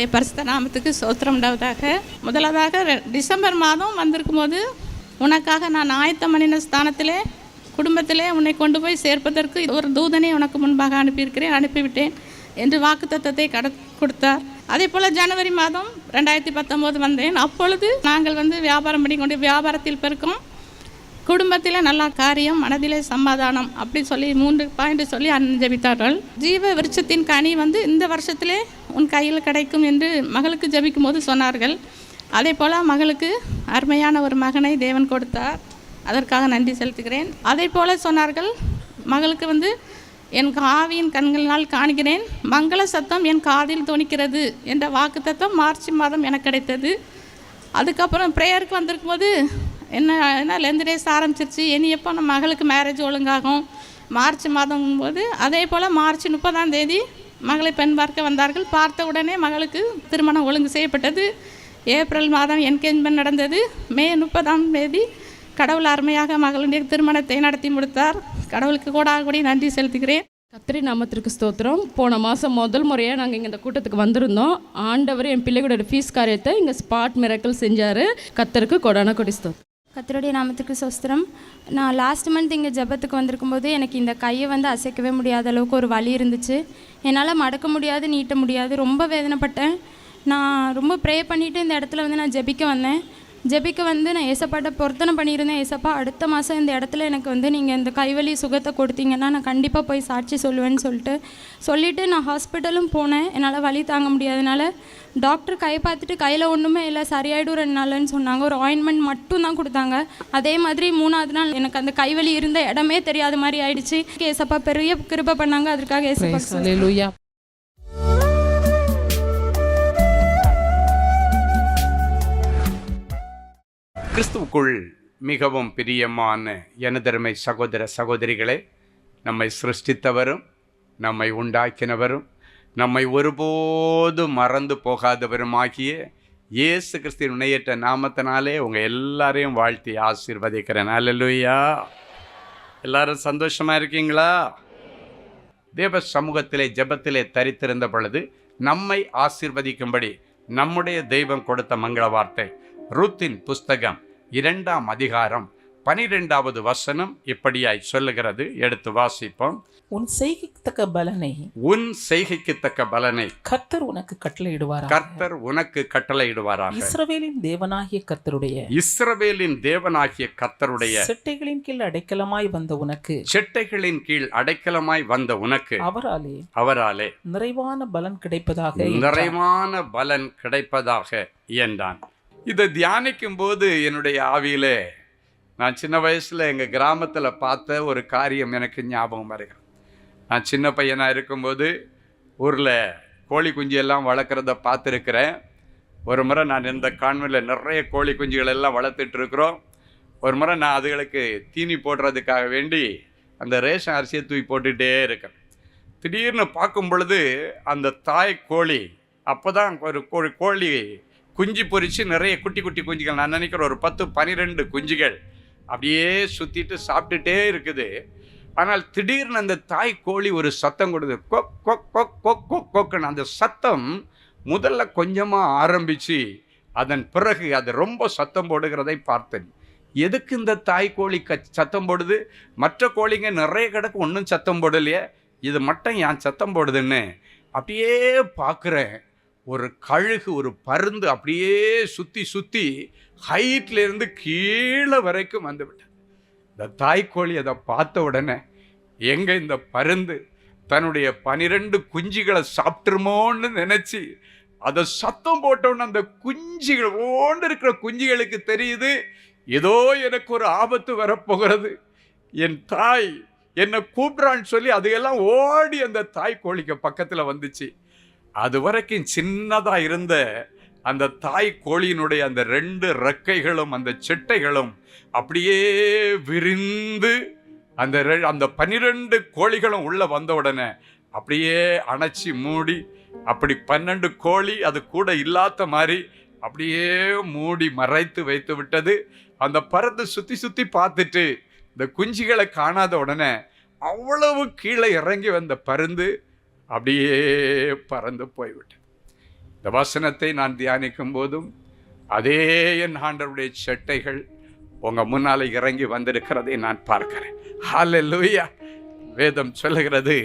கர்த்தருடைய பரிசுத்த நாமத்துக்கு ஸ்தோத்திரம் உண்டாவதாக. முதலாவதாக டிசம்பர் மாதம் வந்திருக்கும் போது உனக்காக நான் ஆயத்தம் பண்ணின ஸ்தானத்திலே குடும்பத்திலே உன்னை கொண்டு போய் சேர்ப்பதற்கு ஒரு தூதனை உனக்கு முன்பாக அனுப்பிவிட்டேன் என்று வாக்குத்தத்தத்தை கொடுத்தார். அதே போல் ஜனவரி மாதம் 2019 வந்தேன். அப்பொழுது நாங்கள் வியாபாரம் பண்ணிக்கொண்டு வியாபாரத்தில் பெருக்கும், குடும்பத்தில் நல்ல காரியம், மனதிலே சமாதானம், அப்படி சொல்லி 3 பாயிண்ட் சொல்லி ஜெபித்தார்கள். ஜீவ விருட்சத்தின் கனி இந்த வருஷத்திலே உன் கையில் கிடைக்கும் என்று மகளுக்கு ஜெபிக்கும் போது சொன்னார்கள். அதே போல் மகளுக்கு அருமையான ஒரு மகனை தேவன் கொடுத்தார். அதற்காக நன்றி செலுத்துகிறேன். அதே போல் சொன்னார்கள், மகளுக்கு என் ஆவியின் கண்களினால் காண்கிறேன், மங்கள சத்தம் என் காதில் தொனிக்கிறது என்ற வாக்குத்தத்தம் மார்ச் மாதம் எனக்கு கிடைத்தது. அதுக்கப்புறம் ப்ரேயருக்கு வந்திருக்கும் போது என்ன லெந்து டேஸ் ஆரம்பிச்சிருச்சு, இனி எப்போ நம்ம மகளுக்கு மேரேஜ் ஒழுங்காகும், மார்ச் மாதம் போது. அதே போல் மார்ச் 30ஆம் தேதி மகளை பெண் பார்க்க வந்தார்கள். பார்த்த உடனே மகளுக்கு திருமணம் ஒழுங்கு செய்யப்பட்டது. ஏப்ரல் மாதம் என்கேஜ்மெண்ட் நடந்தது. மே 30ஆம் தேதி கடவுள் அருமையாக மகளுடைய திருமணத்தை நடத்தி முடித்தார். கடவுளுக்கு கூடி நன்றி செலுத்துகிறேன். கர்த்தரின் நாமத்திற்கு ஸ்தோத்திரம். போன மாதம் முதல் முறையாக நாங்கள் இங்கே இந்த கூட்டத்துக்கு வந்திருந்தோம். ஆண்டவர் என் பிள்ளைகளோட ஃபீஸ் காரியத்தை இங்கே ஸ்பாட் மிராக்கிள் செஞ்சார். கர்த்தருக்கு கொடி ஸ்தோத்திரம். கர்த்தருடைய நாமத்துக்கு ஸ்தோத்திரம். நான் லாஸ்ட் மந்த் இங்கே ஜெபத்துக்கு வந்திருக்கும்போது எனக்கு இந்த கையை அசைக்கவே முடியாத அளவுக்கு ஒரு வலி இருந்துச்சு. என்னால் மடக்க முடியாது, நீட்ட முடியாது, ரொம்ப வேதனைப்பட்டேன். நான் ரொம்ப ப்ரே பண்ணிவிட்டு இந்த இடத்துல நான் ஜெபிக்க வந்தேன். ஜெபிக்க நான் ஏசப்பாட்ட பொருத்தனை பண்ணியிருந்தேன். ஏசப்பா, அடுத்த மாதம் இந்த இடத்துல எனக்கு நீங்கள் இந்த கைவலி சுகத்தை கொடுத்தீங்கன்னா நான் கண்டிப்பாக போய் சாட்சி சொல்லுவேன்னு சொல்லிவிட்டு நான் ஹாஸ்பிட்டலும் போனேன். என்னால் வலி தாங்க முடியாதனால டாக்டர் கை பார்த்துட்டு கையில் ஒன்றுமே இல்லை, சரியாயிடும் 2 நாள்னு சொன்னாங்க. ஒரு ஆயின்மெண்ட் மட்டும் தான் கொடுத்தாங்க. அதே மாதிரி 3ஆவது நாள் எனக்கு அந்த கைவலி இருந்த இடமே தெரியாத மாதிரி ஆயிடுச்சு. ஏசப்பா பெரிய கிருபை பண்ணாங்க. அதற்காக ஏசப்பா ஹல்லேலூயா. கிறிஸ்துவுக்குள் மிகவும் பிரியமான எனதருமை சகோதர சகோதரிகளே, நம்மை சிருஷ்டித்தவரும் நம்மை உண்டாக்கினவரும் நம்மை ஒருபோதும் மறந்து போகாதவருமாகிய இயேசு கிறிஸ்துவின் இணையற்ற நாமத்தினாலே உங்கள் எல்லாரையும் வாழ்த்தி ஆசீர்வதிக்கிறேன். அல்லேலூயா. எல்லாரும் சந்தோஷமாக இருக்கீங்களா? தேவ சமூகத்திலே ஜெபத்திலே தரித்திருந்த பொழுது நம்மை ஆசீர்வதிக்கும்படி நம்முடைய தெய்வம் கொடுத்த மங்கள வார்த்தை ரூத்தின் புஸ்தகம் 2ஆம் அதிகாரம் 12வது வசனம் இப்படியாய் சொல்லுகிறது. எடுத்து வாசிப்போம். உன் செய்கைக்கு தக்க பலனை கர்த்தர் உனக்கு கட்டளையிடுவாராக. இஸ்ரவேலின் தேவனாகிய கர்த்தருடைய செட்டைகளின் கீழ் அடைக்கலமாய் வந்த உனக்கு அவராலே நிறைவான பலன் கிடைப்பதாக என்றான். இதை தியானிக்கும் போது என்னுடைய ஆவியிலே நான் சின்ன வயசில் எங்கள் கிராமத்தில் பார்த்த ஒரு காரியம் எனக்கு ஞாபகம் வருகிறது. நான் சின்ன பையனாக இருக்கும்போது ஊரில் கோழி குஞ்செல்லாம் வளர்க்குறத பார்த்துருக்கிறேன். ஒரு முறை நான் இந்த கான்வென்ட்டில் நிறைய கோழி குஞ்சுகள் எல்லாம் வளர்த்துட்ருக்குறோம். ஒரு முறை நான் அதுகளுக்கு தீனி போடுறதுக்காக வேண்டி அந்த ரேஷன் அரிசியை தூக்கி போட்டுகிட்டே இருக்கேன். திடீர்னு பார்க்கும் பொழுது அந்த தாய் கோழி அப்போ தான் ஒரு கோழி குஞ்சு பொறிச்சு நிறைய குட்டி குட்டி குஞ்சுகள், நான் நினைக்கிறேன் ஒரு 10-12 குஞ்சுகள் அப்படியே சுற்றிட்டு சாப்பிட்டுட்டே இருக்குது. ஆனால் திடீர்னு அந்த தாய் கோழி ஒரு சத்தம் கொடுது, கொக் கொக் கொக் கொக் கொக் கொக்குன்னு. அந்த சத்தம் முதல்ல கொஞ்சமாக ஆரம்பித்து அதன் பிறகு அது ரொம்ப சத்தம் போடுகிறதை பார்த்தேன். எதுக்கு இந்த தாய் கோழி சத்தம் போடுது? மற்ற கோழிங்க நிறைய கிடக்கு, ஒன்றும் சத்தம் போடலையே, இது மட்டும் ஏன் சத்தம் போடுதுன்னு அப்படியே பார்க்குறேன். ஒரு கழுகு, ஒரு பருந்து அப்படியே சுற்றி ஹைட்லேருந்து கீழே வரைக்கும் வந்துவிட்டேன். இந்த தாய்க்கோழி அதை பார்த்த உடனே எங்கே இந்த பருந்து தன்னுடைய 12 குஞ்சுகளை சாப்பிட்டுருமோன்னு நினச்சி அதை சத்தம் போட்டோன்னு அந்த குஞ்சுகள் ஓண்டு இருக்கிற குஞ்சுகளுக்கு தெரியுது, ஏதோ எனக்கு ஒரு ஆபத்து வரப்போகிறது, என் தாய் என்னை கூப்பிட்றான்னு சொல்லி அதையெல்லாம் ஓடி அந்த தாய்க்கோழிக்கு பக்கத்தில் வந்துச்சு. அது வரைக்கும் சின்னதாக இருந்த அந்த தாய் கோழியினுடைய அந்த 2 ரெக்கைகளும் அந்த செட்டைகளும் அப்படியே விரிந்து அந்த 12 கோழிகளும் உள்ளே வந்த உடனே அப்படியே அணைச்சி மூடி, அப்படி 12 கோழி அது கூட இல்லாத மாதிரி அப்படியே மூடி மறைத்து வைத்து விட்டது. அந்த பறந்து சுற்றி பார்த்துட்டு இந்த குஞ்சுகளை காணாத உடனே அவ்வளவு கீழே இறங்கி வந்த பருந்து அப்படியே பறந்து போய்விட்டேன். இந்த வசனத்தை நான் தியானிக்கும் போதும் அதே என் ஆண்டவருடைய சட்டைகள் உங்க முன்னால இறங்கி வந்திருக்கிறதை நான் பார்க்கிறேன். ஹல்லேலூயா. வேதம் சொல்லுகிறது,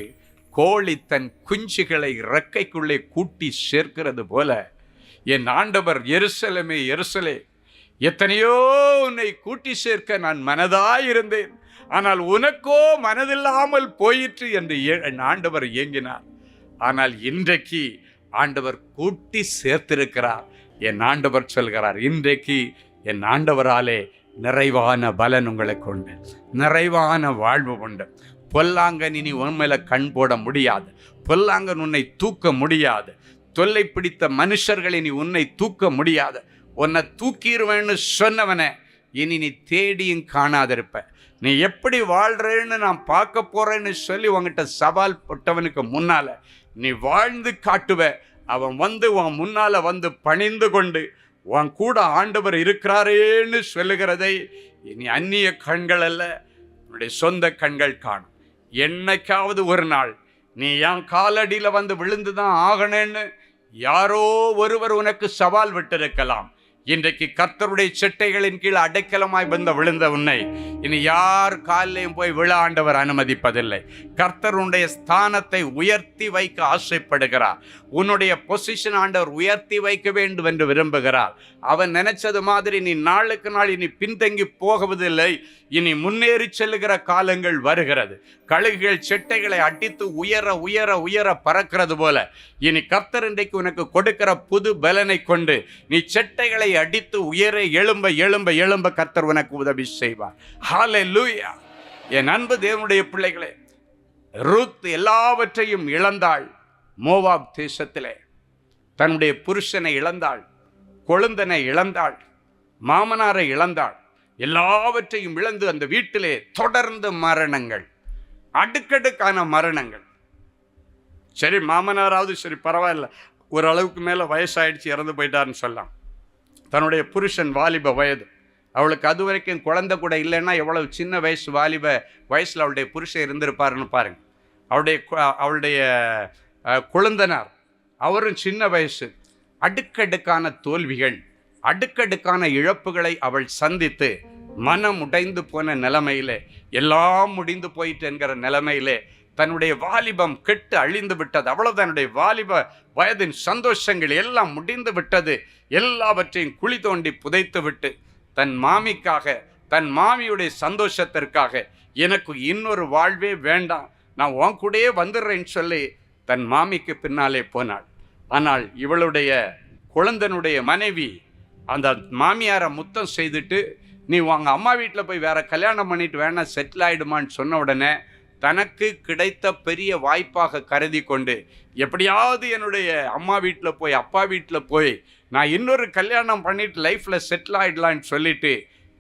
கோழி தன் குஞ்சுகளை இறக்கைக்குள்ளே கூட்டி சேர்க்கிறது போல என் ஆண்டவர் எருசலேமே எருசலே, எத்தனையோ உன்னை கூட்டி சேர்க்க நான் மனதாயிருந்தேன், ஆனால் உனக்கோ மனதில்லாமல் போயிற்று என்று என் ஆண்டவர் ஏங்கினார். ஆனால் இன்றைக்கு ஆண்டவர் கூட்டி சேர்த்திருக்கிறார். என் ஆண்டவர் சொல்கிறார், இன்றைக்கு என் ஆண்டவராலே நிறைவான பலன் உங்களுக்கு உண்டு, நிறைவான வாழ்வு உண்டு. பொல்லாங்கன் இனி உன் மேல கண் போட முடியாது, பொல்லாங்கன் உன்னை தூக்க முடியாது, தொல்லை பிடித்த மனுஷர்கள் இனி உன்னை தூக்க முடியாது. உன்னை தூக்கிடுவேன்னு சொன்னவனை இனி நீ தேடியும் காணாதிருப்ப. நீ எப்படி வாழ்றேன்னு நான் பார்க்க போறேன்னு சொல்லி உங்ககிட்ட சவால் போட்டவனுக்கு முன்னால நீ வாழ்ந்து காட்டுவ. அவன் வந்து உன் முன்னால வந்து பணிந்து கொண்டு உன் கூட ஆண்டவர் இருக்கிறாரேன்னு சொல்லுகிறதை இனி அந்நிய கண்கள் அல்ல, உன்னுடைய சொந்த கண்கள் காணும். என்னைக்காவது ஒரு நாள் நீ என் காலடியில் வந்து விழுந்துதான் ஆகணும்னு யாரோ ஒருவர் உனக்கு சவால் விட்டிருக்கலாம். இன்றைக்கு கர்த்தருடைய செட்டைகளின் கீழ் அடைக்கலமாய் வந்த விழுந்த உன்னை இனி யார் காலையும் போய் விழ ஆண்டவர் அனுமதிப்பதில்லை. கர்த்தருடைய ஸ்தானத்தை உயர்த்தி வைக்க ஆசைப்படுகிறார். உன்னுடைய பொசிஷன் ஆண்டவர் உயர்த்தி வைக்க வேண்டும் என்று விரும்புகிறார். அவன் நினைச்சது மாதிரி நீ நாளுக்கு நாள் இனி பின்தங்கி போகுவதில்லை, இனி முன்னேறி செல்லுகிற காலங்கள் வருகிறது. கழுகுகள் செட்டைகளை அடித்து உயர உயர உயர பறக்கிறது போல இனி கர்த்தர் இன்றைக்கு உனக்கு கொடுக்கிற புது பலனை கொண்டு நீ செட்டைகளை அடித்து உயர எழும்ப எழும்ப எழும்ப கர்த்தர் உனக்கு உதவி செய்வார். ஹல்லேலூயா. என் அன்பு தேவனுடைய பிள்ளைகளே, ரூத் எல்லாவற்றையும் இழந்தாள். மோவாப் தேசத்திலே தன்னுடைய புருஷனை இழந்தாள், கொழுந்தனை இழந்தாள், மாமனாரை இழந்தாள். எல்லாவற்றையும் இழந்து அந்த வீட்டிலே தொடர்ந்து மரணங்கள், அடுக்கடுக்கான மரணங்கள். சரி, மாமனாராவது சரி பரவாயில்ல, ஓரளவுக்கு மேலே வயசாயிடுச்சு, இறந்து போயிட்டாருன்னு சொல்லலாம். தன்னுடைய புருஷன் வாலிப வயது, அவளுக்கு அது வரைக்கும் குழந்தை கூட இல்லைன்னா எவ்வளவு சின்ன வயசு வாலிப வயசில் அவளுடைய புருஷன் இருந்திருப்பாருன்னு பாருங்க. அவளுடைய குழந்தனார் அவரும் சின்ன வயசு. அடுக்கடுக்கான தோல்விகள், அடுக்கடுக்கான இழப்புகளை அவள் சந்தித்து மனம் உடைந்து போன நிலைமையிலே, எல்லாம் முடிந்து போயிட்டு என்கிற நிலைமையிலே தன்னுடைய வாலிபம் கெட்டு அழிந்து விட்டது. அவ்வளவு தன்னுடைய வாலிப வயதின் சந்தோஷங்கள் எல்லாம் முடிந்து விட்டது. எல்லாவற்றையும் குழி தோண்டி புதைத்து விட்டு தன் மாமிக்காக, தன் மாமியுடைய சந்தோஷத்திற்காக, எனக்கு இன்னொரு வாழ்வே வேண்டாம், நான் உன் கூடயே வந்துடுறேன்னு சொல்லி தன் மாமிக்கு பின்னாலே போனாள். ஆனால் இவளுடைய குழந்தனுடைய மனைவி அந்த மாமியாரை முத்தம் செய்துட்டு, நீ உங்க அம்மா வீட்டில் போய் வேற கல்யாணம் பண்ணிட்டு வேணா செட்டில் ஆயிடுமான்னு சொன்ன உடனே தனக்கு கிடைத்த பெரிய வாய்ப்பாக கருதி கொண்டு, எப்படியாவது என்னுடைய அம்மா வீட்டில் போய் அப்பா வீட்டில் போய் நான் இன்னொரு கல்யாணம் பண்ணிட்டு லைஃப்பில் செட்டில் ஆகிடலான்னு சொல்லிட்டு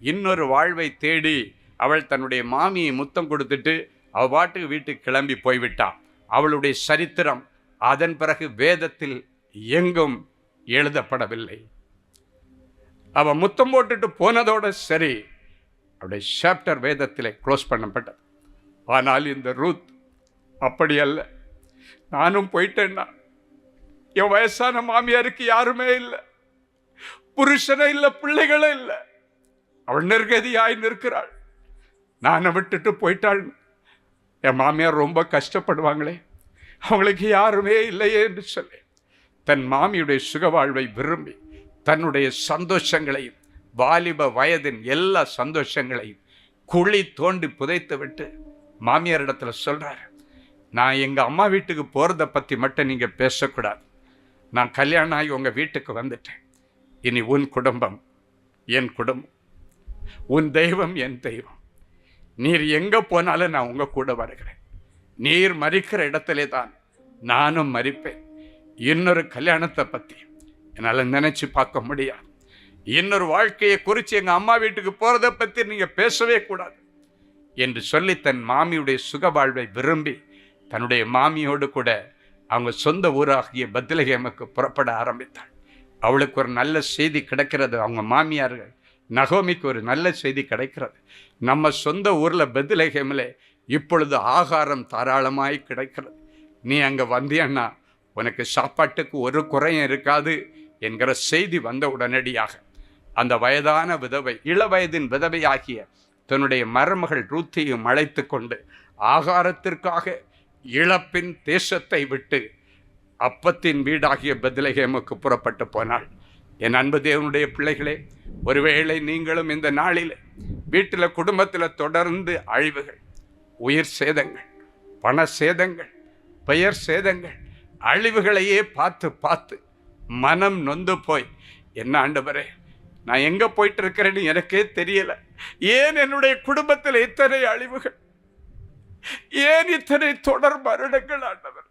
இன்னொரு வாழ்வை தேடி அவள் தன்னுடைய மாமியை முத்தம் கொடுத்துட்டு அவள் பாட்டுக்கு வீட்டுக்கு கிளம்பி போய்விட்டாள். அவளுடைய சரித்திரம் அதன் பிறகு வேதத்தில் எங்கும் எழுதப்படவில்லை. அவள் முத்தம் போட்டுட்டு போனதோட சரி, அவளுடைய சாப்டர் வேதத்தில் க்ளோஸ் பண்ணப்பட்டது. ஆனால் இந்த ரூத் அப்படி அல்ல. நானும் போயிட்டேன்னா என் வயசான மாமியாருக்கு யாருமே இல்லை, புருஷனே இல்லை, பிள்ளைகளே இல்லை, அவள் நிர்கதியாய் நிற்கிறாள். நானை விட்டுட்டு போயிட்டாள். என் மாமியார் ரொம்ப கஷ்டப்படுவாங்களே, அவங்களுக்கு யாருமே இல்லையே என்று சொல்லி தன் மாமியுடைய சுகவாழ்வை விரும்பி தன்னுடைய சந்தோஷங்களையும் வாலிப வயதின் எல்லா சந்தோஷங்களையும் குழி தோண்டி புதைத்து விட்டு மாமியார் இடத்துல சொல்றாரு, நான் எங்கள் அம்மா வீட்டுக்கு போகிறத பற்றி மட்டும் நீங்கள் பேசக்கூடாது, நான் கல்யாணம் ஆகி உங்கள் வீட்டுக்கு வந்துட்டேன், இனி உன் குடும்பம் என் குடும்பம், உன் தெய்வம் என் தெய்வம், நீர் எங்கே போனாலும் நான் உங்கள் கூட வருகிறேன், நீர் மறிக்கிற இடத்திலே தான் நானும் மறிப்பேன், இன்னொரு கல்யாணத்தை பற்றி என்னால் நினச்சி பார்க்க முடியாது, இன்னொரு வாழ்க்கையை குறித்து எங்கள் அம்மா வீட்டுக்கு போகிறத பற்றி நீங்கள் பேசவே கூடாது என்று சொல்லி தன் மாமியுடைய சுகவாழ்வை விரும்பி தன்னுடைய மாமியோடு கூட அவங்க சொந்த ஊராகிய பெத்லகேமுக்கு புறப்பட ஆரம்பித்தாள். அவளுக்கு ஒரு நல்ல செய்தி கிடைக்கிறது. அவங்க மாமியார்கள் நகோமிக்கு ஒரு நல்ல செய்தி கிடைக்கிறது. நம்ம சொந்த ஊரில் பெத்லகேமில் இப்பொழுது ஆகாரம் தாராளமாய் கிடைக்கிறது, நீ அங்கே வந்தியன்னா உனக்கு சாப்பாட்டுக்கு ஒரு குறையும் இருக்காது என்கிற செய்தி வந்த உடனடியாக அந்த வயதான விதவை, இளவயதின் விதவையாகிய தன்னுடைய மருமகள் ரூத்தையும் அழைத்து கொண்டு ஆகாரத்திற்காக இழப்பின் தேசத்தை விட்டு அப்பத்தின் வீடாகிய பெத்லகேமுக்கு புறப்பட்டு போனாள். என் அன்பு தேவனுடைய பிள்ளைகளே, ஒருவேளை நீங்களும் இந்த நாளில் வீட்டில் குடும்பத்தில் தொடர்ந்து அழிவுகள், உயிர் சேதங்கள், பண சேதங்கள், பெயர் சேதங்கள், அழிவுகளையே பார்த்து பார்த்து மனம் நொந்து போய், என்ன ஆண்டவரே நான் எங்கே போயிட்டு இருக்கிறேன்னு எனக்கே தெரியல, ஏன் என்னுடைய குடும்பத்தில் இத்தனை அழிவுகள், ஏன் இத்தனை தொடர் மரணங்கள் ஆண்டவர்,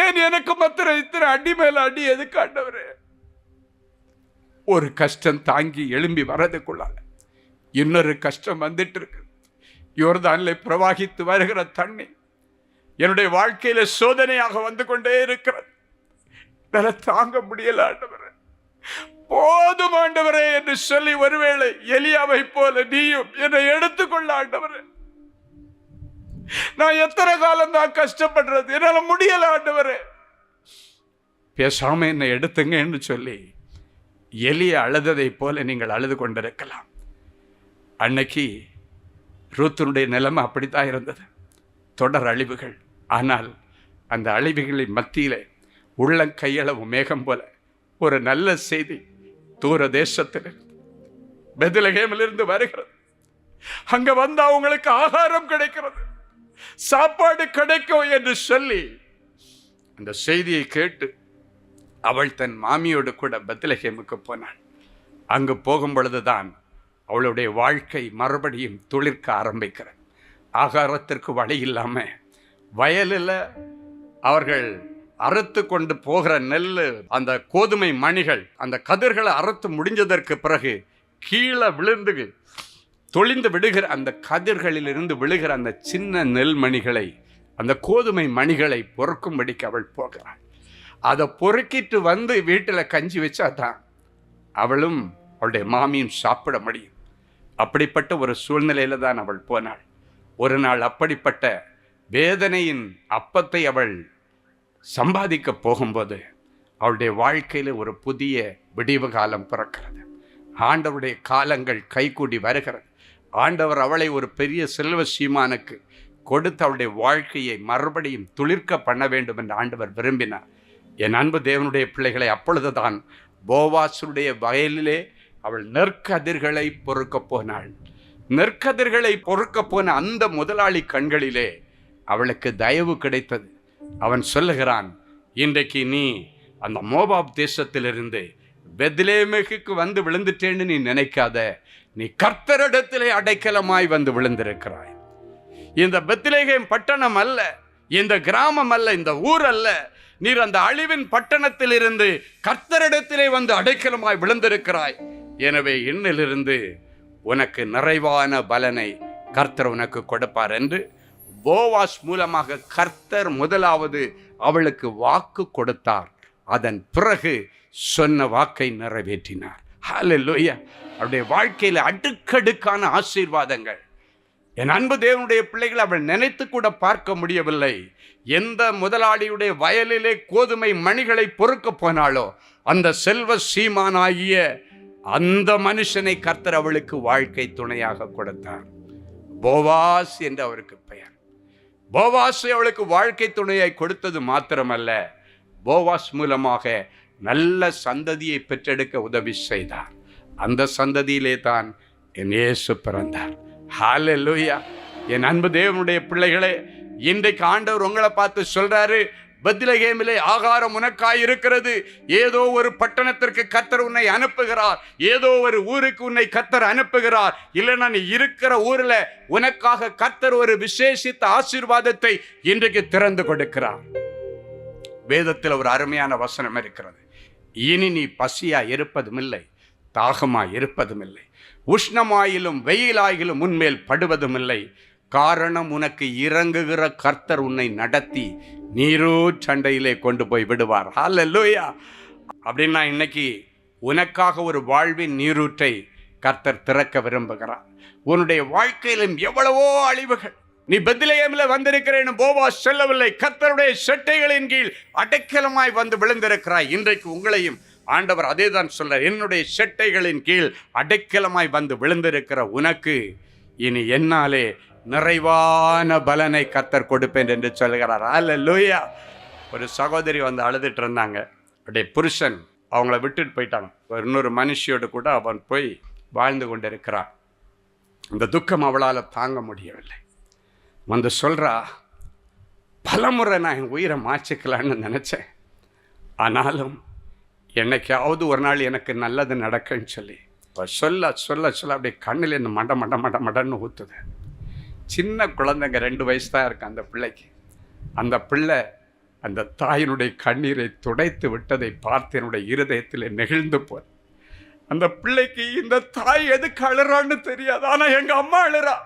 ஏன் எனக்கு மாத்திரம் இத்தனை அடி மேல அடி எதுக்கு ஆண்டவரே? ஒரு கஷ்டம் தாங்கி எழும்பி வரதுக்குள்ளால இன்னொரு கஷ்டம் வந்துட்டு இருக்கு. யோர்தானிலே பிரவாகித்து வருகிற தண்ணி என்னுடைய வாழ்க்கையில சோதனையாக வந்து கொண்டே இருக்கிறது. தாங்க முடியல ஆண்டவரே, போதும் ஆண்டவரே என்று சொல்லி ஒருவேளை எலியாவை போல நீயும் என்னை எடுத்துக்கொள்ள ஆண்டவரே. நான் எத்தனை காலம் தான் கஷ்டப்படுறது, என்னால முடியல ஆண்டவரே, பேசாம என்னை எடுத்துங்க என்று சொல்லி எலிய அழுததை போல நீங்கள் அழுது கொண்டிருக்கலாம். அன்னைக்கு ரூத்தினுடைய நிலைமை அப்படித்தான் இருந்தது, தொடர் அழிவுகள். ஆனால் அந்த அழிவுகளின் மத்தியிலே உள்ளங்கையளவு மேகம் போல ஒரு நல்ல செய்தி தூர தேசத்திலிருந்து பெத்லகேமிலிருந்து வருகிறது. அங்க வந்தா உங்களுக்கு ஆகாரம் கிடைக்கிறது, சாப்பாடு கிடைக்கும் என்று சொல்லி அந்த செய்தியை கேட்டு அவள் தன் மாமியோடு கூட பெத்லகேமுக்கு போனாள். அங்கு போகும் பொழுதுதான் அவளுடைய வாழ்க்கை மறுபடியும் துளிர்க்க ஆரம்பிக்கிறது. ஆகாரத்திற்கு வழி இல்லாம வயலில் அவர்கள் அறுத்து கொண்டு போகிற நெல், அந்த கோதுமை மணிகள், அந்த கதிர்களை அறுத்து முடிஞ்சதற்கு பிறகு கீழே விழுந்து தொழிந்து விடுகிற அந்த கதிர்களிலிருந்து விழுகிற அந்த சின்ன நெல் மணிகளை, அந்த கோதுமை மணிகளை பொறுக்கும்படிக்கு அவள் போகிறாள். அதை பொறுக்கிட்டு வந்து வீட்டில் கஞ்சி வச்சா தான் அவளும் அவளுடைய மாமியும் சாப்பிட முடியும். அப்படிப்பட்ட ஒரு சூழ்நிலையில தான் அவள் போனாள். ஒரு நாள் அப்படிப்பட்ட வேதனையின் அப்பத்தை அவள் சம்பாதிக்க போகும்போது அவளுடைய வாழ்க்கையில் ஒரு புதிய விடிவு காலம் பிறக்கிறது. ஆண்டவருடைய காலங்கள் கைகூடி வருகிறது. ஆண்டவர் அவளை ஒரு பெரிய செல்வ சீமானுக்கு கொடுத்து அவளுடைய வாழ்க்கையை மறுபடியும் துளிர்க்க பண்ண வேண்டும் என்று ஆண்டவர் விரும்பினார். என் அன்பு தேவனுடைய பிள்ளைகளை, அப்பொழுதுதான் போவாசுடைய வயலிலே அவள் நெற்கதிர்களை பொறுக்க போனாள். நெற்கதிர்களை பொறுக்க போன அந்த முதலாளி கண்களிலே அவளுக்கு தயவு கிடைத்தது. அவன் சொல்லுகிறான், இன்றைக்கு நீ அந்த மோவாப் தேசத்திலிருந்து பெத்லகேமுக்கு வந்து விழுந்துட்டேன்னு நீ நினைக்காத, நீ கர்த்தரிடத்திலே அடைக்கலமாய் வந்து விழுந்திருக்கிறாய். இந்த பெத்லகேம் பட்டணம் அல்ல, இந்த கிராமம் அல்ல, இந்த ஊர் அல்ல, நீர் அந்த அழிவின் பட்டணத்தில் இருந்து கர்த்தரிடத்திலே வந்து அடைக்கலமாய் விழுந்திருக்கிறாய். எனவே இன்னிலிருந்து உனக்கு நிறைவான பலனை கர்த்தர் உனக்கு கொடுப்பார் என்று போவாஸ் மூலமாக கர்த்தர் முதலாவது அவளுக்கு வாக்கு கொடுத்தார். அதன் பிறகு சொன்ன வாக்கை நிறைவேற்றினார். ஹல்லேலூயா. அவருடைய வாழ்க்கையில் அடுக்கடுக்கான ஆசீர்வாதங்கள். என் அன்பு தேவனுடைய பிள்ளைகள், அவள் நினைத்து கூட பார்க்க முடியவில்லை. எந்த முதலாளியுடைய வயலிலே கோதுமை மணிகளை பொறுக்க போனாலோ அந்த செல்வ சீமானாகிய அந்த மனுஷனை கர்த்தர் அவளுக்கு வாழ்க்கை துணையாக கொடுத்தார். போவாஸ் என்று அவருக்கு பெயர். போவாஸை அவளுக்கு வாழ்க்கை துணையை கொடுத்தது மாத்திரமல்ல, போவாஸ் மூலமாக நல்ல சந்ததியை பெற்றெடுக்க உதவி செய்தார். அந்த சந்ததியிலே தான் என் இயேசு பிறந்தார். ஹல்லேலூயா. என் அன்பு தேவனுடைய பிள்ளைகளே, இன்றைக்கு ஆண்டவர் உங்களை பார்த்து சொல்றாரு, பெத்லகேமிலே ஆகாரம் உனக்காய் இருக்கிறது. ஏதோ ஒரு பட்டணத்திற்கு கர்த்தர் உன்னை அனுப்புகிறார், ஏதோ ஒரு ஊருக்கு உன்னை கர்த்தர் அனுப்புகிறார். இல்லைன்னா நீ இருக்கிற ஊரில் உனக்காக கர்த்தர் ஒரு விசேஷித்த ஆசீர்வாதத்தை இன்றைக்கு திறந்து கொடுக்கிறார். வேதத்தில் ஒரு அருமையான வசனம் இருக்கிறது, இனி நீ பசியா இருப்பதும் இல்லை, தாகமா இருப்பதும் இல்லை, உஷ்ணமாயிலும் வெயிலாயிலும் உன்மேல் படுவதும் இல்லை. காரணம், உனக்கு இறங்குகிற கர்த்தர் உன்னை நடத்தி நீரூற் சண்டையிலே கொண்டு போய் விடுவார். ஹல்லேலூயா. அப்படின்னா இன்னைக்கு உனக்காக ஒரு வாழ்வின் நீரூற்றை கர்த்தர் திறக்க விரும்புகிறார். உன்னுடைய வாழ்க்கையிலும் எவ்வளவோ அழிவுகள், நீ பெத்லெகேமில் வந்திருக்கிறேன் போவாஸ் சொல்லவில்லை. கர்த்தருடைய செட்டைகளின் கீழ் அடைக்கலமாய் வந்து விழுந்திருக்கிறாய். இன்றைக்கு உங்களையும் ஆண்டவர் அதே தான் சொல்றார். என்னுடைய செட்டைகளின் கீழ் அடைக்கலமாய் வந்து விழுந்திருக்கிற உனக்கு இனி என்னாலே நிறைவான பலனை கர்த்தர் கொடுப்பேன் என்று சொல்கிறார். அல்லேலூயா. ஒரு சகோதரி வந்து அழுதுட்டு இருந்தாங்க. அப்படியே புருஷன் அவங்கள விட்டுட்டு போயிட்டாங்க. இன்னொரு மனுஷியோடு கூட அவன் போய் வாழ்ந்து கொண்டிருக்கிறான். இந்த துக்கம் அவளால் தாங்க முடியவில்லை. வந்து சொல்கிறா, பலமுறை நான் என் உயிரை மாற்றிக்கலான்னு நினச்சேன், ஆனாலும் என்னைக்காவது ஒரு நாள் எனக்கு நல்லது நடக்குன்னு சொல்லி சொல்ல சொல்ல சொல்ல அப்படியே கண்ணில் இந்த மட மட மட மடன்னு ஊற்றுது. சின்ன குழந்தைங்க 2 வயசு தான் இருக்கு அந்த பிள்ளைக்கு. அந்த பிள்ளை அந்த தாயினுடைய கண்ணீரை துடைத்து விட்டதை பார்த்து என்னுடைய இருதயத்தில் நெகிழ்ந்து போய், அந்த பிள்ளைக்கு இந்த தாய் எதுக்கு அழுறான்னு தெரியாது, ஆனால் எங்கள் அம்மா அழுறா,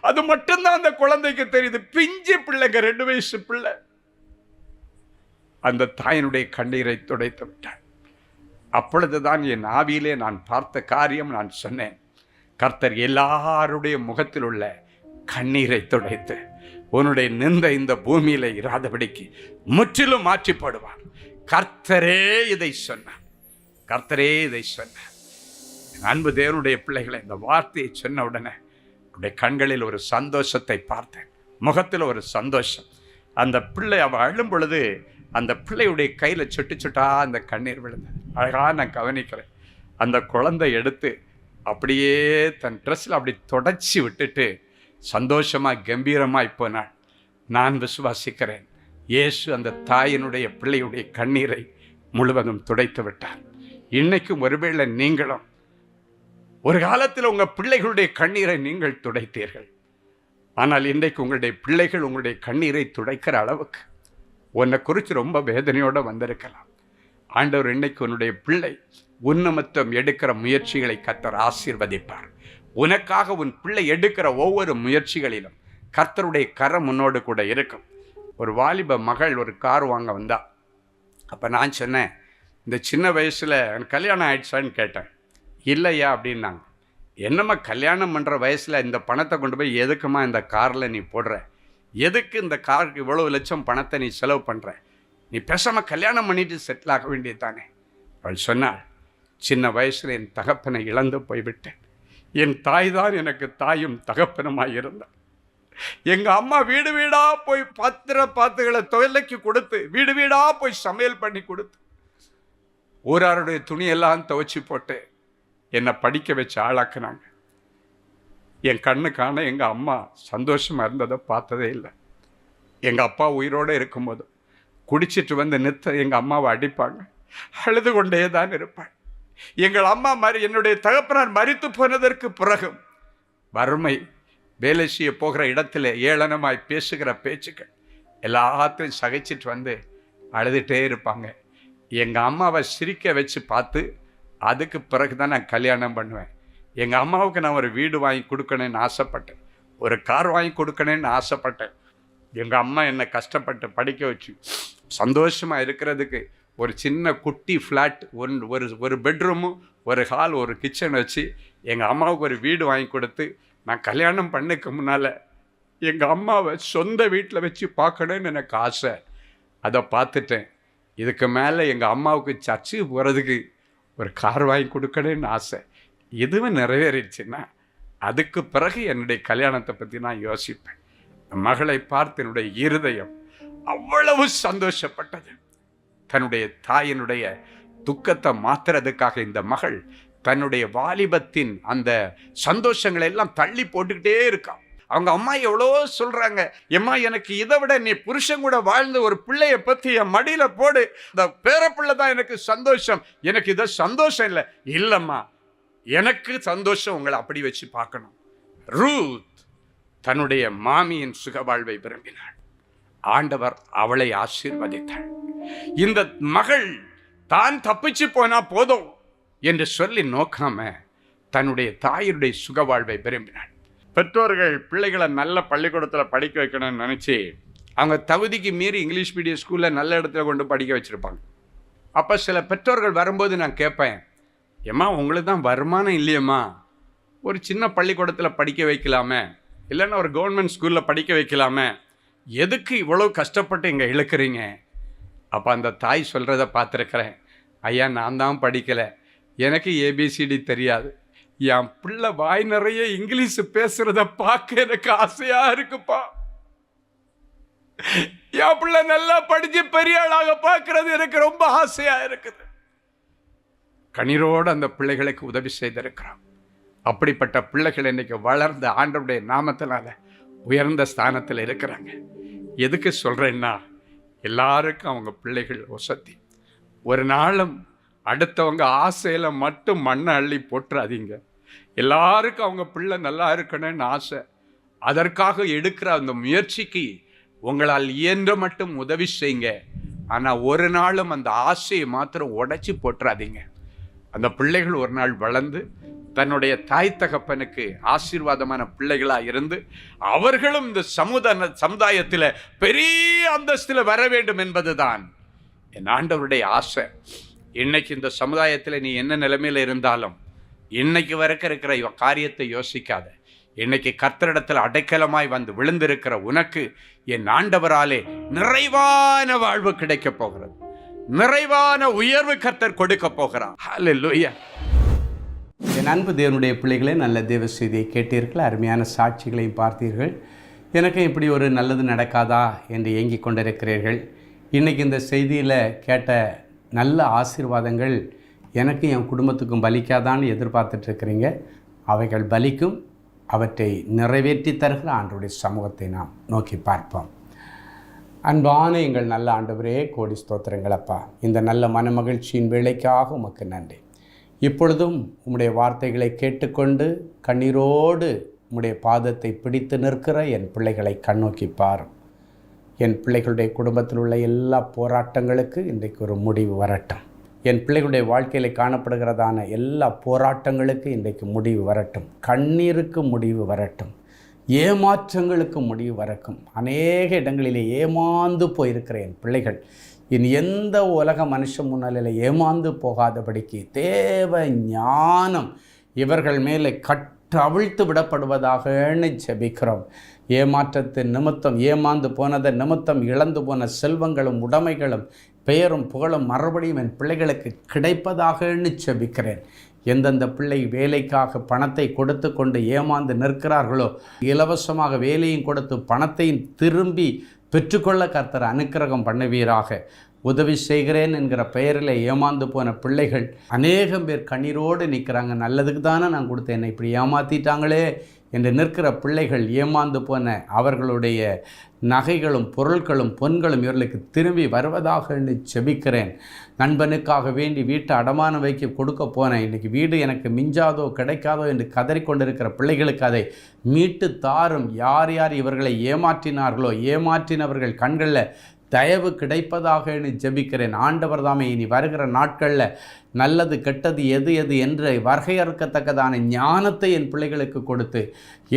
அது மட்டும்தான் அந்த குழந்தைக்கு தெரியுது. பிஞ்சு பிள்ளைங்க, 2 வயசு பிள்ளை. அந்த தாயினுடைய கண்ணீரை துடைத்து விட்டார். அப்பொழுதுதான் என் ஆவியிலே நான் பார்த்த காரியம், நான் சொன்னேன், கர்த்தர் எல்லாருடைய முகத்தில் உள்ள கண்ணீரை துடைத்து உன்னுடைய நிந்த இந்த பூமியில இராதபடிக்கு முற்றிலும் மாற்றிப்படுவார். கர்த்தரே இதை சொன்னார். கர்த்தரே இதை சொன்னார். அன்பு தேவனுடைய பிள்ளைகளை, இந்த வார்த்தையை சொன்ன உடனே அவருடைய கண்களில் ஒரு சந்தோஷத்தை பார்த்தேன், முகத்தில் ஒரு சந்தோஷம். அந்த பிள்ளை அவள் அழும் பொழுது அந்த பிள்ளையுடைய கையில் சுட்டு சுட்டா அந்த கண்ணீர் விழுந்தது. அழகாக நான் கவனிக்கிறேன். அந்த குழந்தை எடுத்து அப்படியே தன் ட்ரெஸ்ஸில் அப்படி தொடச்சி விட்டுட்டு சந்தோஷமாக கம்பீரமாக போனாள். நான் விசுவாசிக்கிறேன், இயேசு அந்த தாயினுடைய பிள்ளையுடைய கண்ணீரை முழுவதும் துடைத்து விட்டார். இன்னைக்கும் ஒருவேளை நீங்களும் ஒரு காலத்தில் உங்கள் பிள்ளைகளுடைய கண்ணீரை நீங்கள் துடைத்தீர்கள், ஆனால் இன்றைக்கு உங்களுடைய பிள்ளைகள் உங்களுடைய கண்ணீரை துடைக்கிற அளவுக்கு உன்னை குறித்து ரொம்ப வேதனையோடு வந்திருக்கலாம். ஆண்டவர் இன்னைக்கு உன்னுடைய பிள்ளை உன்னமத்தம் எடுக்கிற முயற்சிகளை கர்த்தர் ஆசீர்வதிப்பார். உனக்காக உன் பிள்ளை எடுக்கிற ஒவ்வொரு முயற்சிகளிலும் கர்த்தருடைய கரம் முன்னோடு கூட இருக்கும். ஒரு வாலிப மகள் ஒரு கார் வாங்க வந்தா. அப்போ நான் சொன்னேன், இந்த சின்ன வயசில் கல்யாணம் ஆயிடுச்சான்னு கேட்டேன். இல்லையா அப்படின்னாங்க. என்னம்மா கல்யாணம் பண்ணுற வயசில் இந்த பணத்தை கொண்டு போய் எதுக்குமா இந்த காரில் நீ போடுற, எதுக்கு இந்த காருக்கு இவ்வளவு லட்சம் பணத்தை நீ செலவு பண்ணுற, நீ பேசாமல் கல்யாணம் பண்ணிட்டு செட்டில் ஆக வேண்டியது தானே. அவள் சொன்னாள், சின்ன வயசில் என் தகப்பனை இழந்து போய்விட்டேன். என் தாய் தான் எனக்கு தாயும் தகப்பனுமாய் இருந்தார். எங்கள் அம்மா வீடு வீடாக போய் பாத்திரங்களை தொலைக்கு கொடுத்து, வீடு வீடாக போய் சமையல் பண்ணி கொடுத்து, ஊராருடைய துணியெல்லாம் துவைச்சி போட்டு என்னை படிக்க வச்சு ஆளாக்குனாங்க. என் கண்ணு காண எங்கள் அம்மா சந்தோஷமாக இருந்ததை பார்த்ததே இல்லை. எங்கள் அப்பா உயிரோடு இருக்கும்போது குடிச்சிட்டு வந்து நித்த எங்கள் அம்மாவை அடிப்பாங்க, அழுது கொண்டே தான் இருப்பாள். எங்கள் அம்மா என்னுடைய தகப்பனார் மரித்து போனதற்கு பிறகும் வறுமை, வேலை செய்ய போகிற இடத்துல ஏளனமாய் பேசுகிற பேச்சுக்கள் எல்லாத்தையும் சகிச்சிட்டு வந்து அழுதுகிட்டே இருப்பாங்க. எங்கள் அம்மாவை சிரிக்க வச்சு பார்த்து அதுக்கு பிறகு தான் நான் கல்யாணம் பண்ணுவேன். எங்கள் அம்மாவுக்கு நான் ஒரு வீடு வாங்கி கொடுக்கணுன்னு ஆசைப்பட்டேன், ஒரு கார் வாங்கி கொடுக்கணுன்னு ஆசைப்பட்டேன். எங்கள் அம்மா என்னை கஷ்டப்பட்டு படிக்க வச்சு சந்தோஷமாக இருக்கிறதுக்கு ஒரு சின்ன குட்டி ஃப்ளாட், ஒரு பெட்ரூமும் ஒரு ஹால் ஒரு கிச்சன் வச்சு எங்கள் அம்மாவுக்கு ஒரு வீடு வாங்கி கொடுத்து, நான் கல்யாணம் பண்ணிக்க முன்னால் எங்கள் அம்மாவை சொந்த வீட்டில் வச்சு பார்க்கணுன்னு எனக்கு ஆசை. அதை பார்த்துட்டேன். இதுக்கு மேலே எங்கள் அம்மாவுக்கு சர்ச்சுக்கு போகிறதுக்கு ஒரு கார் வாங்கி கொடுக்கணுன்னு ஆசை. இதுவும் நிறைவேறிடுச்சுன்னா அதுக்கு பிறகு என்னுடைய கல்யாணத்தை பற்றி நான் யோசிப்பேன். மகளை பார்த்து என்னுடைய இருதயம் அவ்வளவு சந்தோஷப்பட்டது. தன்னுடைய தாயினுடைய துக்கத்தை மாத்துறதுக்காக இந்த மகள் தன்னுடைய வாலிபத்தின் அந்த சந்தோஷங்களை எல்லாம் தள்ளி போட்டுக்கிட்டே இருக்கான். அவங்க அம்மா எவ்வளோ சொல்கிறாங்க, எம்மா எனக்கு இதை விட நீ புருஷன் கூட வாழ்ந்த ஒரு பிள்ளைய பற்றி என் மடியில் போடு, இந்த பேரப்பிள்ளை தான் எனக்கு சந்தோஷம், எனக்கு இதை சந்தோஷம் இல்லை. இல்லைம்மா, எனக்கு சந்தோஷம் உங்களை அப்படி வச்சு பார்க்கணும். ரூத் தன்னுடைய மாமியின் சுகவாழ்வை விரும்பினாள். ஆண்டவர் அவளை ஆசீர்வதித்தாள். இந்த மகள் தான் தப்பிச்சு போனா போதும் என்று சொல்லி நோக்காம தன்னுடைய தாயினுடைய சுகவாழ்வை விரும்பினாள். பெற்றோர்கள் பிள்ளைகளை நல்ல பள்ளிக்கூடத்தில் படிக்க வைக்கணும்னு நினச்சி அவங்க தகுதிக்கு மீறி இங்கிலீஷ் மீடியம் ஸ்கூலில் நல்ல இடத்துல கொண்டு படிக்க வச்சுருப்பாங்க. அப்போ சில பெற்றோர்கள் வரும்போது நான் கேட்பேன், ஏம்மா உங்களுக்கு தான் வருமானம் இல்லையம்மா, ஒரு சின்ன பள்ளிக்கூடத்தில் படிக்க வைக்கலாமே, இல்லைன்னா ஒரு கவர்மெண்ட் ஸ்கூலில் படிக்க வைக்கலாமே, எதுக்கு இவ்வளோ கஷ்டப்பட்டு இங்கே இழுக்கிறீங்க? அப்போ அந்த தாய் சொல்கிறத பார்த்துருக்குறேன். ஐயா, நான் தான் படிக்கலை, எனக்கு ஏபிசிடி தெரியாது, என் பிள்ளை வாய் நிறைய இங்கிலீஷ் பேசுகிறத பார்க்க எனக்கு ஆசையாக இருக்குப்பா. என் பிள்ளை நல்லா படித்து பெரிய ஆளாக பார்க்கறது எனக்கு ரொம்ப ஆசையாக இருக்குது. கண்ணீரோடு அந்த பிள்ளைகளுக்கு உதவி செய்திருக்கிறான். அப்படிப்பட்ட பிள்ளைகள் இன்னைக்கு வளர்ந்த ஆண்டவருடைய நாமத்தினால உயர்ந்த ஸ்தானத்தில் இருக்கிறாங்க. எதுக்கு சொல்கிறேன்னா, எல்லாருக்கும் அவங்க பிள்ளைகள் வசதி. ஒரு நாளும் அடுத்தவங்க ஆசையில் மட்டும் மண்ணை அள்ளி போட்டுறாதீங்க. எல்லாருக்கும் அவங்க பிள்ளை நல்லா இருக்கணும்னு ஆசை. அதற்காக எடுக்கிற அந்த முயற்சிக்கு உங்களால் இயன்ற மட்டும் உதவி செய்யுங்க. ஆனால் ஒரு நாளும் அந்த ஆசையை மாத்திரம் உடைச்சி போட்டுறாதீங்க. அந்த பிள்ளைகள் ஒரு நாள் வளர்ந்து தன்னுடைய தாய் தகப்பனுக்கு ஆசீர்வாதமான பிள்ளைகளாக இருந்து அவர்களும் இந்த சமுதாயத்தில் பெரிய அந்தஸ்தில் வர வேண்டும் என்பதுதான் என் ஆண்டவருடைய ஆசை. இன்னைக்கு இந்த சமுதாயத்தில் நீ என்ன நிலைமையில் இருந்தாலும் இன்னைக்கு வரைக்கும் இருக்கிற காரியத்தை யோசிக்காத. இன்னைக்கு கர்த்தரிடத்தில் அடைக்கலமாய் வந்து விழுந்திருக்கிற உனக்கு என் ஆண்டவராலே நிறைவான வாழ்வு கிடைக்க போகிறது, நிறைவான உயர்வு கர்த்தர் கொடுக்க போகிறார். ஹல்லேலூயா. என் அன்பு தேவனுடைய பிள்ளைகளே, நல்ல தேவ செய்தியை கேட்டீர்கள், அருமையான சாட்சிகளையும் பார்த்தீர்கள். எனக்கு இப்படி ஒரு நல்லது நடக்காதா என்று ஏங்கிக் கொண்டிருக்கிறீர்கள். இன்றைக்கி இந்த செய்தியில் கேட்ட நல்ல ஆசீர்வாதங்கள் எனக்கு என் குடும்பத்துக்கும் பலிக்காதான்னு எதிர்பார்த்துட்ருக்கிறீங்க. அவைகள் பலிக்கும். அவற்றை நிறைவேற்றி தருகிற ஆண்டவருடைய சமூகத்தை நாம் நோக்கி பார்ப்போம். அன்பான எங்கள் நல்ல ஆண்டவரே, கோடி ஸ்தோத்திரங்களப்பா. இந்த நல்ல மனமகிழ்ச்சியின் வேலைக்காக உமக்கு நன்றி. இப்பொழுதும் உம்முடைய வார்த்தைகளை கேட்டுக்கொண்டு கண்ணீரோடு உம்முடைய பாதத்தை பிடித்து நிற்கிற என் பிள்ளைகளை கண்ணோக்கி பாரும். என் பிள்ளைகளுடைய குடும்பத்தில் உள்ள எல்லா போராட்டங்களுக்கு இன்றைக்கு ஒரு முடிவு வரட்டும். என் பிள்ளைகளுடைய வாழ்க்கையில் காணப்படுகிறதான எல்லா போராட்டங்களுக்கு இன்றைக்கு முடிவு வரட்டும். கண்ணீருக்கு முடிவு வரட்டும். ஏமாற்றங்களுக்கு முடிவு வரட்டும். அநேக இடங்களிலே ஏமாந்து போயிருக்கிற என் பிள்ளைகள் இனி எந்த உலக மனுஷன் முன்னிலையில் ஏமாந்து போகாதபடிக்கு தேவ ஞானம் இவர்கள் மேலே கட்டவிழ்த்து விடப்படுவதாகன்னு ஜெபிக்கிறோம். ஏமாற்றத்தின் நிமித்தம், ஏமாந்து போனதை நிமித்தம் இழந்து போன செல்வங்களும் உடைமைகளும் பெயரும் புகழும் மறுபடியும் என் பிள்ளைகளுக்கு கிடைப்பதாகன்னு ஜெபிக்கிறேன். எந்தெந்த பிள்ளை வேலைக்காக பணத்தை கொடுத்து கொண்டு ஏமாந்து நிற்கிறார்களோ, இலவசமாக வேலையும் கொடுத்து பணத்தையும் திரும்பி பெற்றுக்கொள்ள கர்த்தர் அனுக்கிரகம் பண்ணுவீராக. உதவி செய்கிறேன் என்கிற பெயரில் ஏமாந்து போன பிள்ளைகள் அநேகம் பேர் கண்ணீரோடு நிற்கிறாங்க. நல்லதுக்கு தானே நான் கொடுத்தேன், என்னை இப்படி ஏமாற்றிட்டாங்களே என்று நிற்கிற பிள்ளைகள், ஏமாந்து போன அவர்களுடைய நகைகளும் பொருட்களும் பொன்களும் இவர்களுக்கு திரும்பி வருவதாக செபிக்கிறேன். நண்பனுக்காக வேண்டி வீட்டை அடமானம் வைக்க கொடுக்க போனேன், இன்றைக்கி வீடு எனக்கு மிஞ்சாதோ கிடைக்காதோ என்று கதறிக்கொண்டிருக்கிற பிள்ளைகளுக்கு அதை மீட்டு தாரும். யார் யார் இவர்களை ஏமாற்றினார்களோ, ஏமாற்றினவர்கள் கண்களில் தயவு கிடைப்பதாக ஜெபிக்கிறேன். ஆண்டவர் தாமே இனி வருகிற நாட்களில் நல்லது கெட்டது எது எது என்று வரையறுக்கத்தக்கதான ஞானத்தை என் பிள்ளைகளுக்கு கொடுத்து,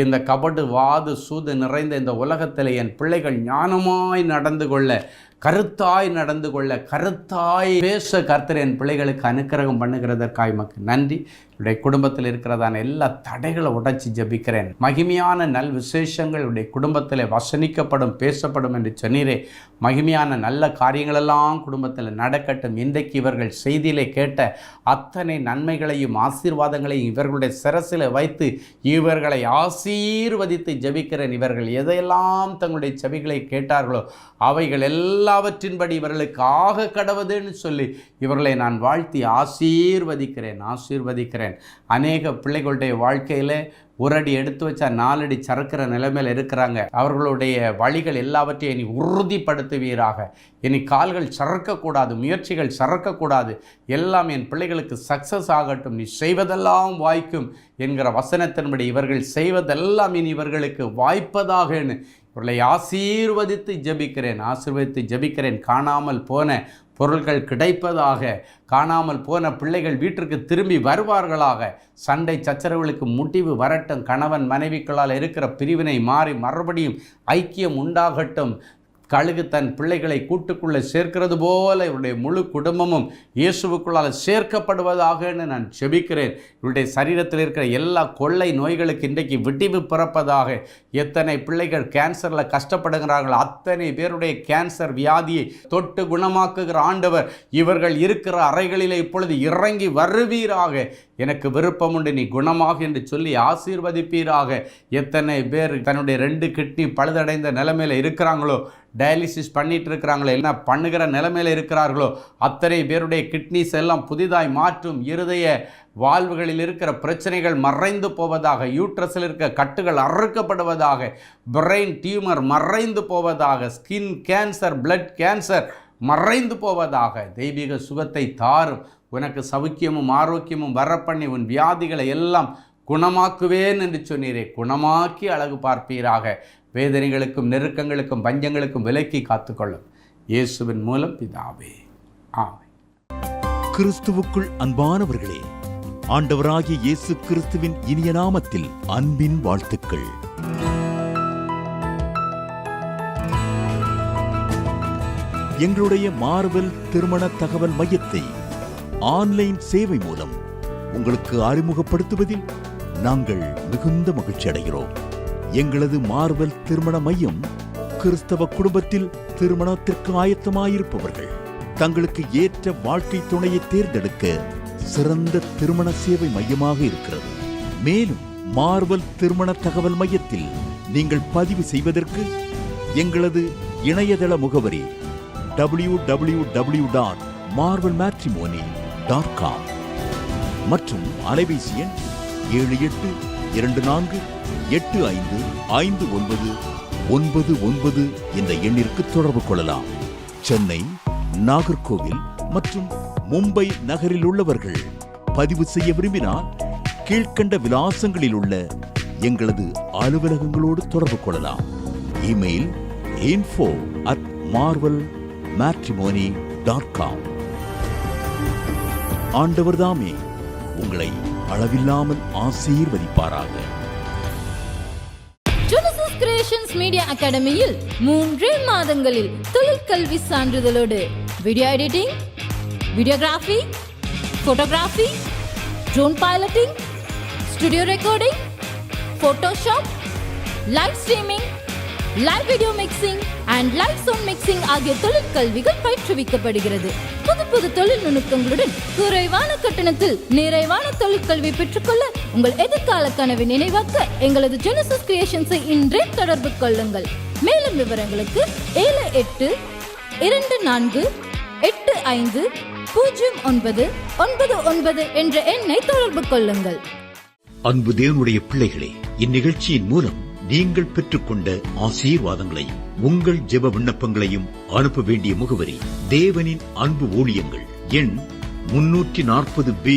இந்த கபடு வாது சூது நிறைந்த இந்த உலகத்தில் என் பிள்ளைகள் ஞானமாய் நடந்து கொள்ள, கருத்தாய் நடந்து கொள்ள, கருத்தாய் பேச கர்த்தர் என் பிள்ளைகளுக்கு அனுக்கிரகம் பண்ணுகிறதற்காக மக்கு நன்றி. என்னுடைய குடும்பத்தில் இருக்கிறதான எல்லா தடைகளை உடைச்சி ஜெபிக்கிறேன். மகிமையான நல் விசேஷங்கள் உடைய குடும்பத்தில் வசனிக்கப்படும், பேசப்படும் என்று சொன்னீரே. மகிமையான நல்ல காரியங்களெல்லாம் குடும்பத்தில் நடக்கட்டும். இன்றைக்கு இவர்கள் செய்தியிலே கேட்ட அத்தனை நன்மைகளையும் ஆசீர்வாதங்களையும் இவர்களுடைய சிரசில் வைத்து இவர்களை ஆசீர்வதித்து ஜெபிக்கிறேன். இவர்கள் எதையெல்லாம் தங்களுடைய செவிகளை கேட்டார்களோ அவைகள் எல்லாவற்றின்படி இவர்களுக்கு ஆக கடவுதுன்னு சொல்லி இவர்களை நான் வாழ்த்தி ஆசீர்வதிக்கிறேன். அநேக பிள்ளைகளுடைய வாழ்க்கையில் ஒரு அடி எடுத்து வச்சா 4 அடி சறுக்கிற நிலைமையில் இருக்கிறாங்க. அவர்களுடைய வழிகள் எல்லாவற்றையும் இனி உறுதிப்படுத்துவீராக. இனி கால்கள் சறுக்கக்கூடாது, முயற்சிகள் சறுக்கக்கூடாது. எல்லாம் என் பிள்ளைகளுக்கு சக்ஸஸ் ஆகட்டும். நீ செய்வதெல்லாம் வாய்க்கும் என்கிற வசனத்தின்படி இவர்கள் செய்வதெல்லாம் இனி இவர்களுக்கு வாய்ப்பதாகன்னு இவர்களை ஆசீர்வதித்து ஜெபிக்கிறேன். காணாமல் போன பொருட்கள் கிடைப்பதாக, காணாமல் போன பிள்ளைகள் வீட்டிற்கு திரும்பி வருவார்களாக. சண்டை சச்சரவுகளுக்கு முடிவு வரட்டும். கணவன் மனைவிகளால் இருக்கிற பிரிவினை மாறி மறுபடியும் ஐக்கியம் உண்டாகட்டும். கழுகு தன் பிள்ளைகளை கூட்டுக்குள்ளே சேர்க்கிறது போல இவருடைய முழு குடும்பமும் இயேசுவுக்குள்ளால் சேர்க்கப்படுவதாகன்னு நான் ஜெபிக்கிறேன். இவருடைய சரீரத்தில் இருக்கிற எல்லா கொள்ளை நோய்களுக்கு இன்றைக்கு விடிவு பிறப்பதாக. எத்தனை பிள்ளைகள் கேன்சரில் கஷ்டப்படுகிறார்கள், அத்தனை பேருடைய கேன்சர் வியாதியை தொட்டு குணமாக்குகிற ஆண்டவர் இவர்கள் இருக்கிற அறைகளிலே இப்பொழுது இறங்கி வருவீராக. எனக்கு விருப்பம் உண்டு, நீ குணமாக என்று சொல்லி ஆசீர்வதிப்பீராக. எத்தனை பேர் தன்னுடைய 2 கிட்னி பழுதடைந்த நிலைமையில் இருக்கிறாங்களோ, டயாலிசிஸ் பண்ணிட்டு இருக்கிறாங்களோ, என்ன பண்ணுகிற நிலைமையில் இருக்கிறார்களோ, அத்தனை பேருடைய கிட்னிஸ் எல்லாம் புதிதாய் மாற்றும். இருதய வாழ்வுகளில் இருக்கிற பிரச்சனைகள் மறைந்து போவதாக. யூட்ரஸில் இருக்க கட்டுகள் அறுக்கப்படுவதாக. பிரெயின் டியூமர் மறைந்து போவதாக. ஸ்கின் கேன்சர், பிளட் கேன்சர் மறைந்து போவதாக. தெய்வீக சுகத்தை தாரும். உனக்கு சௌக்கியமும் ஆரோக்கியமும் வரப்பண்ணி உன் வியாதிகளை எல்லாம் குணமாக்குவேன் என்று சொன்னீரே, குணமாக்கி அழகு பார்ப்பீராக. வேதனைகளுக்கும் நெருக்கங்களுக்கும் பஞ்சங்களுக்கும் விலக்கி காத்துக்கொள்ளும் இயேசுவின் மூலம் பிதாவே, ஆமென். கிறிஸ்துவுக்குள் அன்பானவர்களே, ஆண்டவராகிய இயேசு கிறிஸ்துவின் இனிய நாமத்தில் அன்பின் வாழ்த்துக்கள். எங்களுடைய மார்வெல் திருமண தகவல் மையத்தை ஆன்லைன் சேவை மூலம் உங்களுக்கு அறிமுகப்படுத்துவதில் நாங்கள் மிகுந்த மகிழ்ச்சி அடைகிறோம். எங்களது மார்வெல் திருமண மையம் கிறிஸ்தவ குடும்பத்தில் திருமணத்திற்கு ஆயத்தமாயிருப்பவர்கள் தங்களுக்கு ஏற்ற வாழ்க்கை துணையை தேர்ந்தெடுக்க சிறந்த திருமண சேவை மையமாக இருக்கிறது. மேலும் மார்வெல் திருமண தகவல் மையத்தில் நீங்கள் பதிவு செய்வதற்கு எங்களது இணையதள முகவரி www.marvelmatrimony.com மற்றும் அலைபேசி எண் 7824855999 என்ற எண்ணிற்கு தொடர்பு கொள்ளலாம். சென்னை, நாகர்கோவில் மற்றும் மும்பை நகரில் உள்ளவர்கள் பதிவு செய்ய விரும்பினால் கீழ்க்கண்ட விலாசங்களில் உள்ள எங்களது அலுவலகங்களோடு தொடர்பு கொள்ளலாம். Email info@marvelmatrimony.com. ஆண்டவர் தாமே உங்களை அளவில்லாமல் ஆசீர்வதிப்பாராக. ஜெனசிஸ் கிரியேஷன்ஸ் மீடியா அகாடமியில் 3 மாதங்களில் தொழிற்கல்வி சான்றிதழோடு video editing, videography, photography, drone piloting, studio recording, Photoshop, live streaming, live video mixing and live sound mixing ஆகிய தொழிற்கல்விகள் பயிற்றுவிக்கப்படுகிறது. புது தொழில் நுணுக்கங்களுடன் குறைவான கட்டணத்தில் நிறைவான தொழிற்கல்வி பெற்றுக்கொள்ள உங்கள் எதிர்கால கனவை நினைவாக்க எங்களது ஜெனசிஸ் கிரியேஷன்ஸை இன்றே தொடர்பு கொள்ளுங்கள். மேலும் விவரங்களுக்கு 7824850999 என்ற எண்ணை தொடர்பு கொள்ளுங்கள். அன்பு தேவனுடைய பிள்ளைகளே, இந்நிகழ்ச்சியின் மூலம் நீங்கள் பெற்றுக்கொண்ட ஆசீர்வாதங்களை உங்கள் ஜெப விண்ணப்பங்களையும் அனுப்ப வேண்டிய முகவரி தேவனின் அன்பு ஊழியங்கள், எண் 340B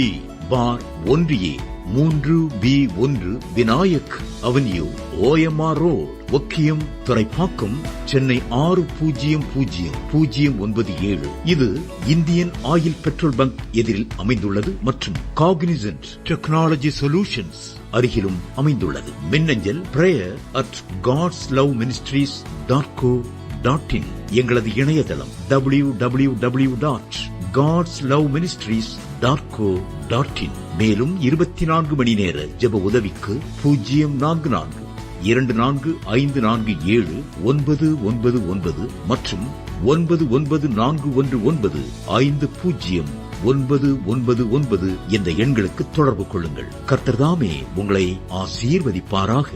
பார் 1A 3B1 Vinayak avenue, OMR road, Okkiyam, Thoraipakkam, Chennai 600097. இது இந்தியன் ஆயில் பெட்ரோல் பங்க் எதிரில் அமைந்துள்ளது மற்றும் காக்னிசன்ட் டெக்னாலஜி சொல்யூஷன்ஸ் அருகிலும் அமைந்துள்ளது. மின்னஞ்சல் prayer@godsloveministries.co.in. எங்களது இணையதளம் www.godsloveministries.co.in. மேலும் 24 மணி நேர ஜெப உதவிக்கு 044-5447-9999 மற்றும் 9941950999 என்ற எண்களுக்கு தொடர்பு கொள்ளுங்கள். கர்த்தர் தாமே உங்களை ஆசீர்வதிப்பாராக.